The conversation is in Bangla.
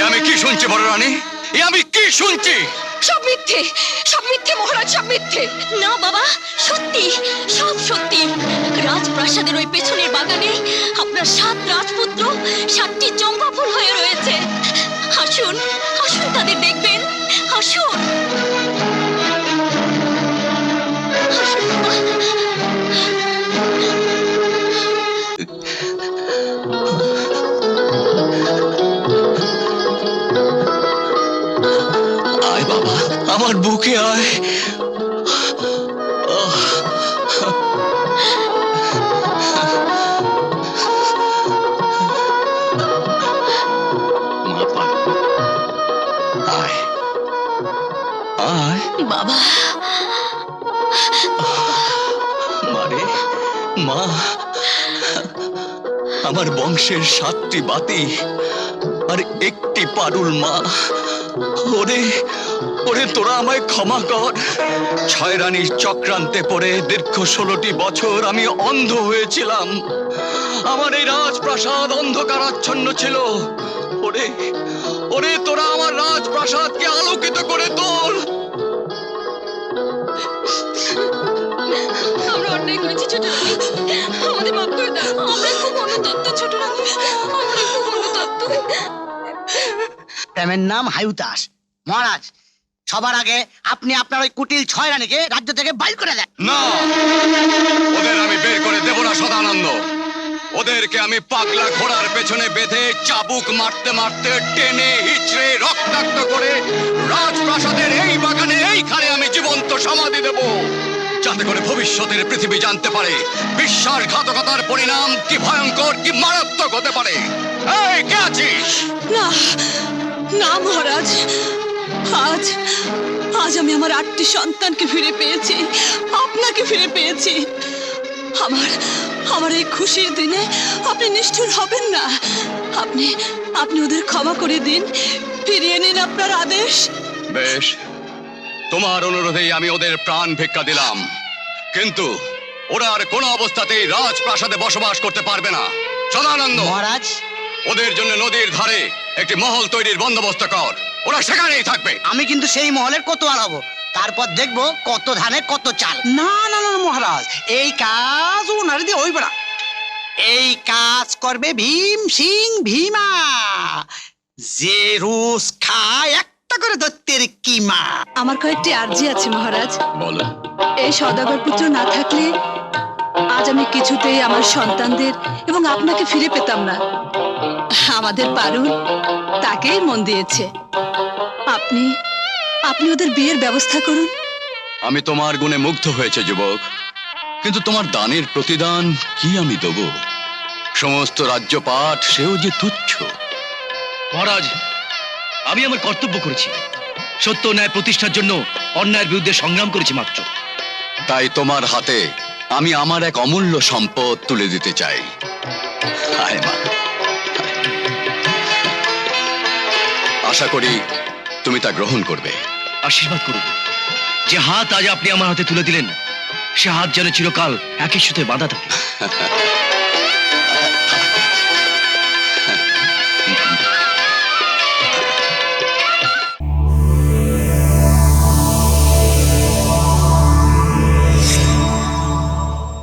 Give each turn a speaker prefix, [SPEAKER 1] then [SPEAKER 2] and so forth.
[SPEAKER 1] আমি কি শুনছি বড় রানী? আমি কি শুনছি?
[SPEAKER 2] সব মিথ্যে মহারাজ, সব মিথ্যে।
[SPEAKER 3] না বাবা, সত্যি, সব সত্যি। রাজপ্রাসাদের ওই পেছনের বাগানে আপনার 7 রাজপুত্র 7টি চম্পা ফুল হয়ে রয়েছে। আসুন, আসুন তাদের দেখবেন, আসুন। আসুন বাবা।
[SPEAKER 1] আয় বাবা, আমার বুকে আয়। আয় আয়
[SPEAKER 3] বাবা,
[SPEAKER 1] মারে মা, আমার বংশের 7টি বাতি আর একটি পারুল মা। ওরে ওরে, তোরা আমায় ক্ষমা কর। 6 রানীর চক্রান্তে পড়ে দীর্ঘ 16টি বছর আমি অন্ধ হয়েছিলাম। আমার এই রাজপ্রাসাদ অন্ধকারাচ্ছন্ন ছিল। ওরে ওরে, তোরা আমার রাজপ্রাসাদকে আলোকিত করে তোল।
[SPEAKER 3] আমরা অন্যায় করেছি ছোট রানী, আমাদের মাফ করে দাও। আমরা খুব অনুতপ্ত ছোট রানী, আমরা খুব অনুতপ্ত।
[SPEAKER 4] প্রেমের নাম হায়ুতাস। মহারাজ, সবার আগে আপনি আপনার ওই কুটিল 6 রানীকে রাজ্য থেকে বাইর করে দেন।
[SPEAKER 1] না, ওদের আমি বের করে দেব না সদানন্দ। ওদেরকে আমি পাগলা ঘোড়ার পেছনে বেঁধে চাবুক মারতে মারতে টেনে হিচড়ে রক্তাক্ত করে রাজপ্রাসাদের এই বাগানে এইখানে আমি জীবন্ত সমাধি দেব, যাতে করে ভবিষ্যতের পৃথিবী জানতে পারে বিশ্বাসঘাতকতার পরিণাম কি ভয়ঙ্কর, কি মারাত্মক হতে পারে। এই, কে আছিস?
[SPEAKER 2] না না মহারাজ, আজ আজ আমি আমার 8টি সন্তানকে ফিরে পেয়েছি, আপনাকে ফিরে পেয়েছি। আমার আমার এই খুশির দিনে আপনি নিষ্ঠুর হবেন না। আপনি আপনি ওদের ক্ষমা করে দিন, ফিরিয়ে নিন আপনার আদেশ।
[SPEAKER 1] বেশ, তোমার অনুরোধেই আমি ওদের প্রাণ ভিক্ষা দিলাম, কিন্তু ওরা আর কোনো অবস্থাতেই রাজপ্রাসাদে বসবাস করতে পারবে না। সদানন্দ,
[SPEAKER 4] মহারাজ,
[SPEAKER 1] ওদের জন্য নদীর ধারে একটি মহল তৈরির বন্দোবস্ত কর। ওরা সেখানেই থাকবে।
[SPEAKER 4] আমি কিন্তু সেই মহলের কোতোয়াল হব, তারপর দেখবো কত ধানে কত চাল।
[SPEAKER 5] না না না মহারাজ, এই কাজ ওনারে দিয়ে হইবে না।
[SPEAKER 4] এই কাজ করবে ভীম সিং ভীমা, যে রোজ খায় একটা করে দত্তের কিমা।
[SPEAKER 2] আমার কয়েকটি আর্জি আছে মহারাজ।
[SPEAKER 1] বলো।
[SPEAKER 2] এই সওদাগর পুত্র না থাকলে আজ আমি কিছুতেই আমার সন্তানদের এবং আপনাকে ফিরে পেতাম না। আমাদের পারুল তাকেই মন দিয়েছে। আপনি আপনি ওদের বিয়ের ব্যবস্থা করুন।
[SPEAKER 1] আমি তোমার গুণে মুগ্ধ হয়েছে যুবক, কিন্তু তোমার দানের প্রতিদান কি আমি দেব? সমস্ত রাজ্যপাট সেও যে তুচ্ছ।
[SPEAKER 6] মহারাজ, আমি আমার কর্তব্য করেছি। সত্য ন্যায় প্রতিষ্ঠার জন্য অন্যায়ের বিরুদ্ধে সংগ্রাম করেছি মাত্র।
[SPEAKER 1] তাই তোমার হাতে আমি আমার এক অমূল্য সম্পদ তুলে দিতে চাই। আয় মা, আশা করি তুমি তা গ্রহণ করবে।
[SPEAKER 6] আশীর্বাদ করুন। যে হাত আজ আপনি আমার হাতে তুলে দিলেন, সে হাত যেন চিরকাল একই সুতোয় বাঁধা থাকে।